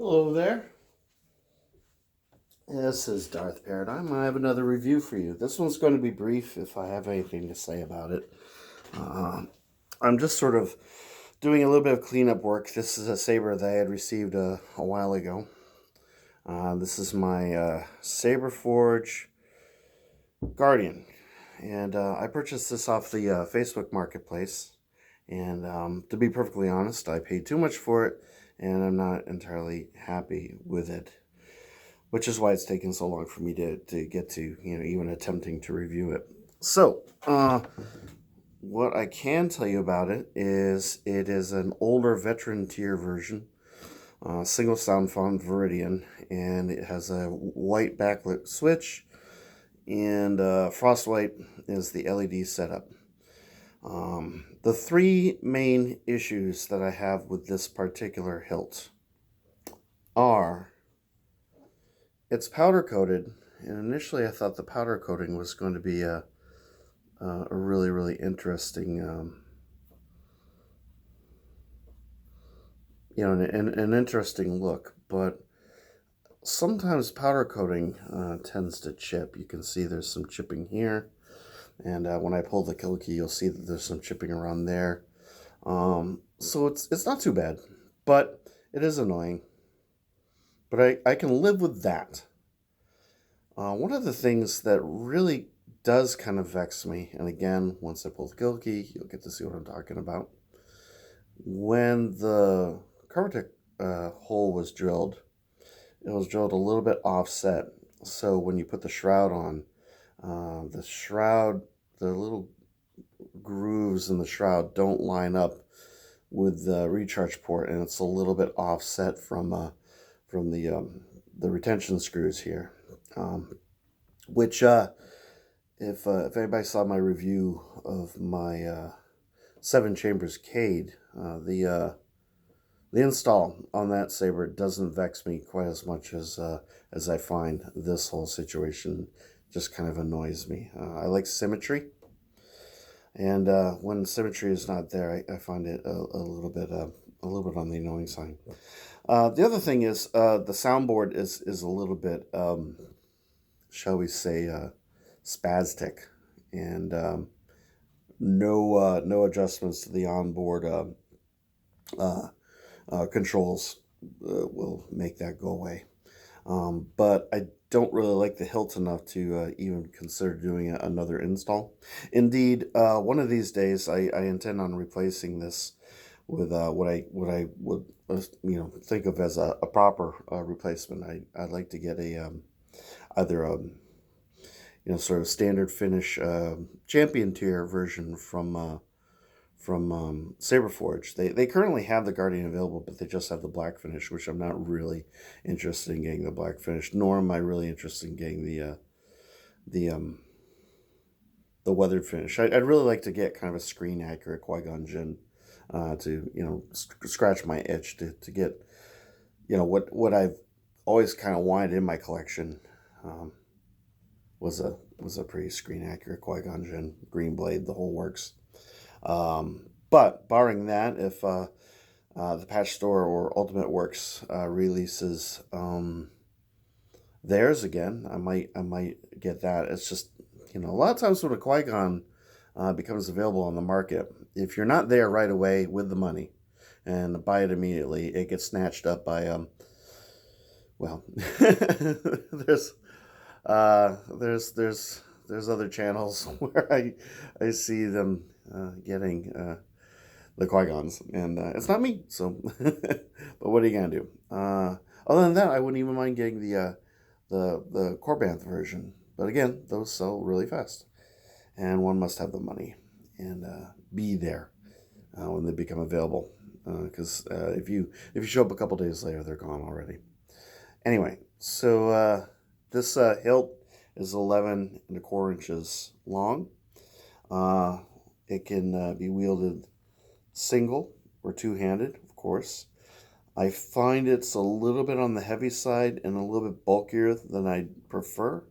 Hello there. This is Darth Paradigm. I have another review for you. This one's going to be brief if I have anything to say about it. Uh, I'm just sort of doing a little bit of cleanup work. This is a saber that I had received a while ago. This is my Saberforge Guardian. And I purchased this off the Facebook Marketplace. And to be perfectly honest, I paid too much for it, and I'm not entirely happy with it, which is why it's taken so long for me to get to, even attempting to review it. So, what I can tell you about it is an older veteran tier version, single sound font Viridian, and it has a white backlit switch, and Frostlight is the LED setup. The three main issues that I have with this particular hilt are it's powder coated, and initially I thought the powder coating was going to be a really, really interesting, an interesting look. But sometimes powder coating tends to chip. You can see there's some chipping here, and when I pull the kill key, you'll see that there's some chipping around there. So it's not too bad, but it is annoying. But I can live with that. One of the things that really does kind of vex me, and again, once I pull the kill key, you'll get to see what I'm talking about. When the Carvertech hole was drilled, it was drilled a little bit offset. So when you put the shroud on, the little grooves in the shroud don't line up with the recharge port, and it's a little bit offset from the retention screws here, which if anybody saw my review of my 7 chambers Cade, the install on that saber doesn't vex me quite as much as I find this whole situation just kind of annoys me. I like symmetry, and when symmetry is not there, I find it a little bit on the annoying side. The other thing is the soundboard is a little bit, shall we say, spastic, and no adjustments to the onboard controls will make that go away. But I don't really like the hilt enough to even consider doing another install. Indeed, one of these days I intend on replacing this with what I would think of as a proper replacement. I'd like to get a either a sort of standard finish champion tier version from Saberforge. They currently have the Guardian available, but they just have the black finish, which I'm not really interested in getting the black finish, nor am I really interested in getting the weathered finish. I'd really like to get kind of a screen accurate Qui-Gon Jinn to scratch my itch to get what I've always kind of wanted in my collection. Was a pretty screen accurate Qui-Gon Jinn, green blade, the whole works. But barring that, if the patch store or Ultimate Works releases theirs again, I might get that. It's just a lot of times when a Qui-Gon becomes available on the market, if you're not there right away with the money and buy it immediately, it gets snatched up by well, there's other channels where I see them getting the Qui-Gons, and it's not me. So, but what are you gonna do? Other than that, I wouldn't even mind getting the Corbanth version. But again, those sell really fast, and one must have the money and be there when they become available. Because if you show up a couple days later, they're gone already. Anyway, so this hilt is 11 1/4 inches long. It can be wielded single or two-handed, of course. I find it's a little bit on the heavy side and a little bit bulkier than I'd prefer.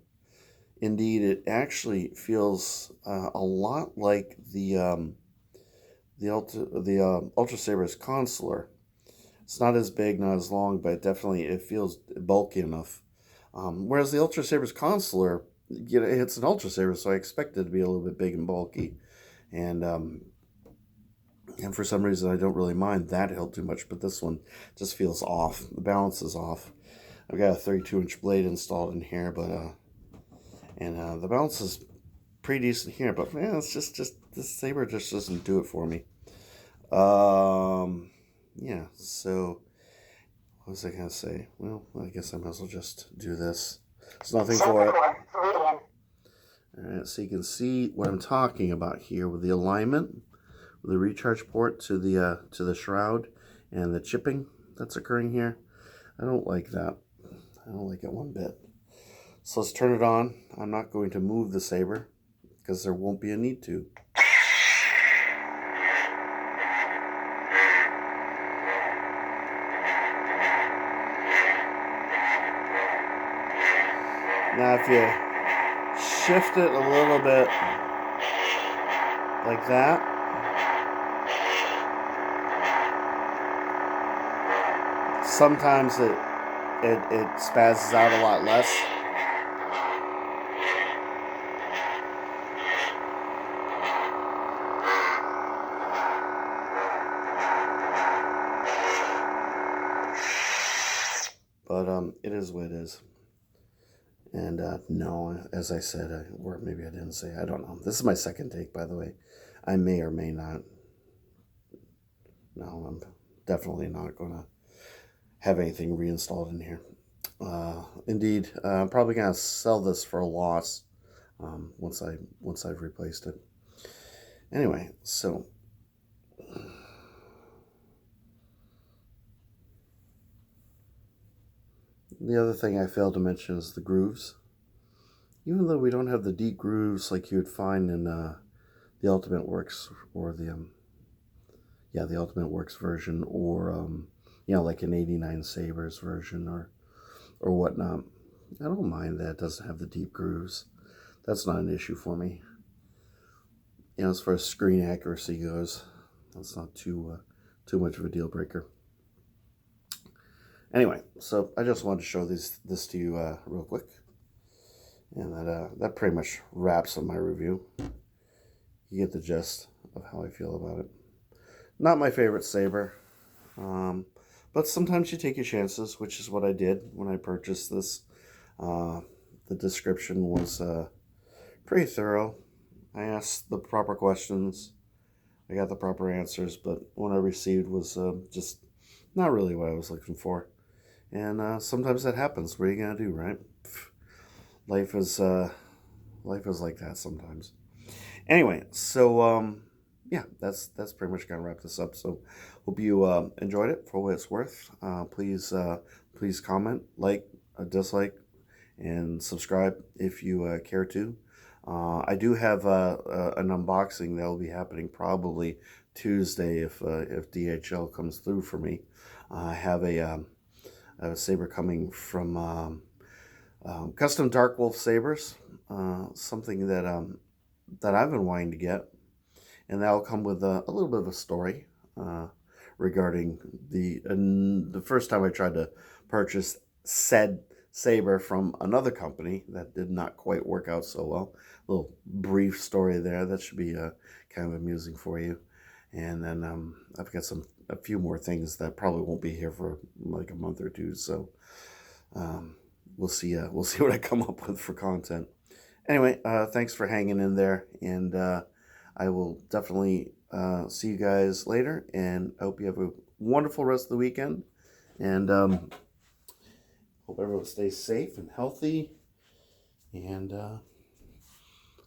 Indeed, it actually feels a lot like the Ultra Saber's Consular. It's not as big, not as long, but definitely it feels bulky enough. Whereas the Ultra Saber's consular, it's an Ultra Saber, so I expect it to be a little bit big and bulky. And and for some reason, I don't really mind that hilt too much, but this one just feels off. The balance is off. I've got a 32-inch blade installed in here, but the balance is pretty decent here. But yeah, it's just this saber just doesn't do it for me. Yeah. So what was I gonna say? Well, I guess I might as well just do this. There's nothing for it. All right, so you can see what I'm talking about here with the alignment, with the recharge port to the shroud, and the chipping that's occurring here. I don't like that. I don't like it one bit. So let's turn it on. I'm not going to move the saber because there won't be a need to. Now if you shift it a little bit like that, sometimes it spazzes out a lot less. But it is what it is. And no, as I said, or maybe I didn't say, I don't know. This is my second take, by the way. I may or may not. No, I'm definitely not going to have anything reinstalled in here. Indeed, I'm probably going to sell this for a loss once I've replaced it. Anyway, so the other thing I failed to mention is the grooves. Even though we don't have the deep grooves like you would find in the Ultimate Works or the Ultimate Works version, or like an 89 Sabers version or whatnot. I don't mind that it doesn't have the deep grooves. That's not an issue for me. As far as screen accuracy goes, that's not too much of a deal breaker. Anyway, so I just wanted to show this to you real quick, and that pretty much wraps up my review. You get the gist of how I feel about it. Not my favorite saber, but sometimes you take your chances, which is what I did when I purchased this. The description was pretty thorough. I asked the proper questions. I got the proper answers, but what I received was just not really what I was looking for. And sometimes that happens. What are you gonna do, right? Life is like that sometimes. Anyway, so yeah, that's pretty much gonna wrap this up. So hope you enjoyed it for what it's worth. Please comment, like, dislike, and subscribe if you care to. I do have an unboxing that will be happening probably Tuesday if DHL comes through for me. I have a saber coming from Custom Dark Wolf Sabers, something that I've been wanting to get, and that'll come with a little bit of a story regarding the first time I tried to purchase said saber from another company that did not quite work out so well. A little brief story there that should be kind of amusing for you. And then I've got a few more things that probably won't be here for like a month or two. So we'll see what I come up with for content. Anyway, thanks for hanging in there, and I will definitely see you guys later. And I hope you have a wonderful rest of the weekend. And hope everyone stays safe and healthy. And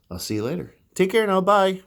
I'll see you later. Take care now. Bye.